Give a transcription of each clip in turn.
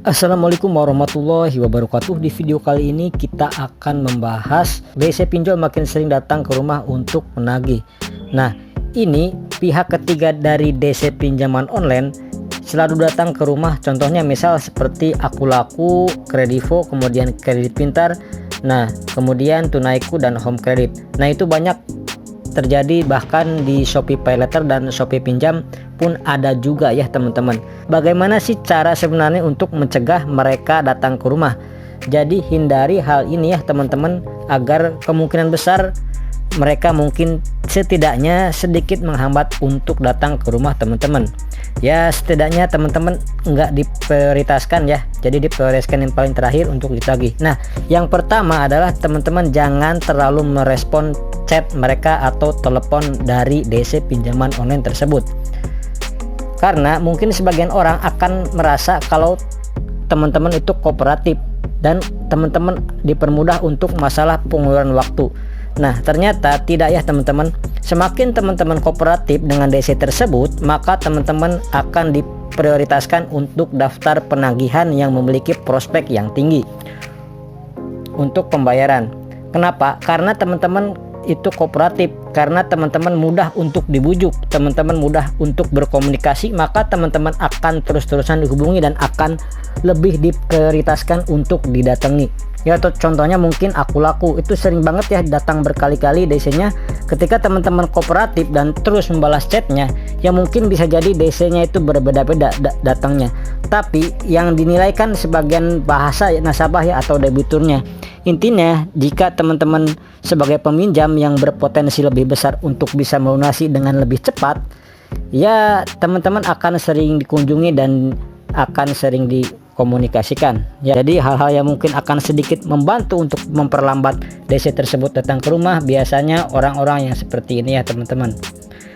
Assalamualaikum warahmatullahi wabarakatuh. Di video kali ini kita akan membahas DC pinjol makin sering datang ke rumah untuk menagih. Nah, ini pihak ketiga dari DC pinjaman online selalu datang ke rumah. Contohnya misal seperti Akulaku, Kredivo, kemudian Kredit Pintar, nah kemudian Tunaiku dan Home Credit. Nah, itu banyak terjadi, bahkan di Shopee Paylater dan Shopee Pinjam pun ada juga ya teman-teman. Bagaimana sih cara sebenarnya untuk mencegah mereka datang ke rumah? Jadi hindari hal ini ya teman-teman, agar kemungkinan besar mereka mungkin setidaknya sedikit menghambat untuk datang ke rumah teman-teman. Ya setidaknya teman-teman nggak diprioritaskan ya, jadi diprioritaskan yang paling terakhir untuk ditagih. Nah, yang pertama adalah teman-teman jangan terlalu merespon chat mereka atau telepon dari DC pinjaman online tersebut, karena mungkin sebagian orang akan merasa kalau teman-teman itu kooperatif dan teman-teman dipermudah untuk masalah penguluran waktu. Nah, ternyata tidak ya teman-teman. Semakin teman-teman kooperatif dengan DC tersebut, maka teman-teman akan diprioritaskan untuk daftar penagihan yang memiliki prospek yang tinggi untuk pembayaran. Kenapa? Karena teman-teman itu kooperatif, karena teman-teman mudah untuk dibujuk, teman-teman mudah untuk berkomunikasi, maka teman-teman akan terus-terusan dihubungi dan akan lebih diprioritaskan untuk didatangi. Ya, atau contohnya mungkin Akulaku itu sering banget ya datang berkali-kali DC-nya. Ketika teman-teman kooperatif dan terus membalas chatnya, ya mungkin bisa jadi DC-nya itu berbeda-beda datangnya, tapi yang dinilaikan sebagian bahasa nasabah ya atau debiturnya. Intinya, jika teman-teman sebagai peminjam yang berpotensi lebih besar untuk bisa melunasi dengan lebih cepat, ya teman-teman akan sering dikunjungi dan akan sering dikomunikasikan ya. Jadi hal-hal yang mungkin akan sedikit membantu untuk memperlambat DC tersebut datang ke rumah biasanya orang-orang yang seperti ini ya teman-teman.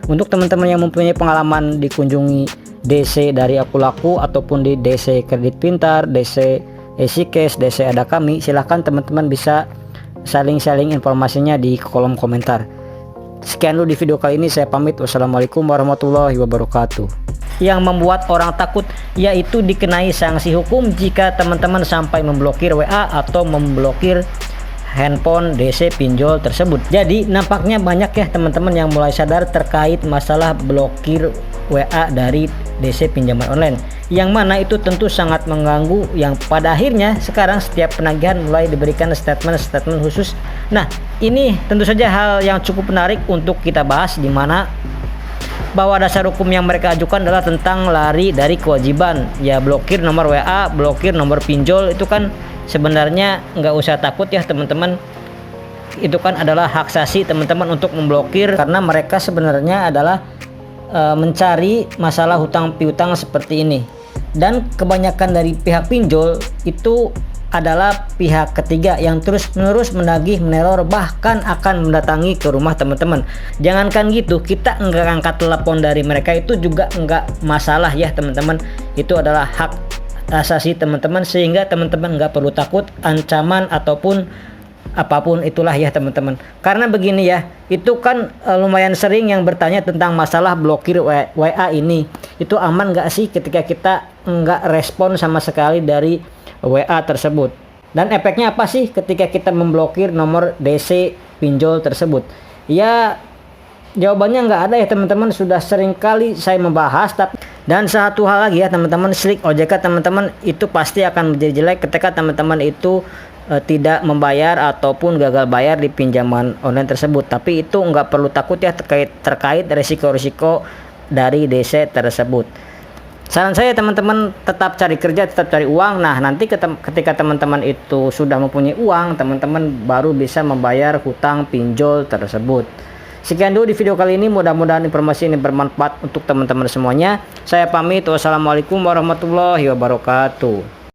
Untuk teman-teman yang mempunyai pengalaman dikunjungi DC dari Akulaku ataupun di DC Kredit Pintar, DC EasyCash, DC Ada Kami, silahkan teman-teman bisa saling-saling informasinya di kolom komentar. Sekian dulu di video kali ini, saya pamit. Wassalamualaikum warahmatullahi wabarakatuh. Yang membuat orang takut yaitu dikenai sanksi hukum jika teman-teman sampai memblokir WA atau memblokir handphone DC pinjol tersebut. Jadi nampaknya banyak ya teman-teman yang mulai sadar terkait masalah blokir WA dari DC pinjaman online, yang mana itu tentu sangat mengganggu, yang pada akhirnya sekarang setiap penagihan mulai diberikan statement khusus. Nah, ini tentu saja hal yang cukup menarik untuk kita bahas, di mana bahwa dasar hukum yang mereka ajukan adalah tentang lari dari kewajiban. Ya, blokir nomor WA, blokir nomor pinjol itu kan sebenarnya nggak usah takut ya teman-teman. Itu kan adalah hak asasi teman-teman untuk memblokir, karena mereka sebenarnya adalah mencari masalah hutang piutang seperti ini. Dan kebanyakan dari pihak pinjol itu adalah pihak ketiga yang terus-menerus menagih, meneror, bahkan akan mendatangi ke rumah teman-teman. Jangankan gitu, kita nggak angkat telepon dari mereka itu juga nggak masalah ya teman-teman. Itu adalah hak asasi teman-teman, sehingga teman-teman nggak perlu takut ancaman ataupun apapun itulah ya teman-teman. Karena begini ya, itu kan lumayan sering yang bertanya tentang masalah blokir WA ini. Itu aman nggak sih ketika kita nggak respon sama sekali dari WA tersebut? Dan efeknya apa sih ketika kita memblokir nomor DC pinjol tersebut? Ya jawabannya nggak ada ya teman-teman, sudah sering kali saya membahas. Dan satu hal lagi ya teman-teman, slik OJK teman-teman itu pasti akan menjadi jelek ketika teman-teman itu tidak membayar ataupun gagal bayar di pinjaman online tersebut. Tapi itu nggak perlu takut ya terkait risiko-risiko dari DC tersebut. Saran saya teman-teman tetap cari kerja, tetap cari uang. Nah, nanti ketika teman-teman itu sudah mempunyai uang, teman-teman baru bisa membayar hutang pinjol tersebut. Sekian dulu di video kali ini, mudah-mudahan informasi ini bermanfaat untuk teman-teman semuanya. Saya pamit. Wassalamualaikum warahmatullahi wabarakatuh.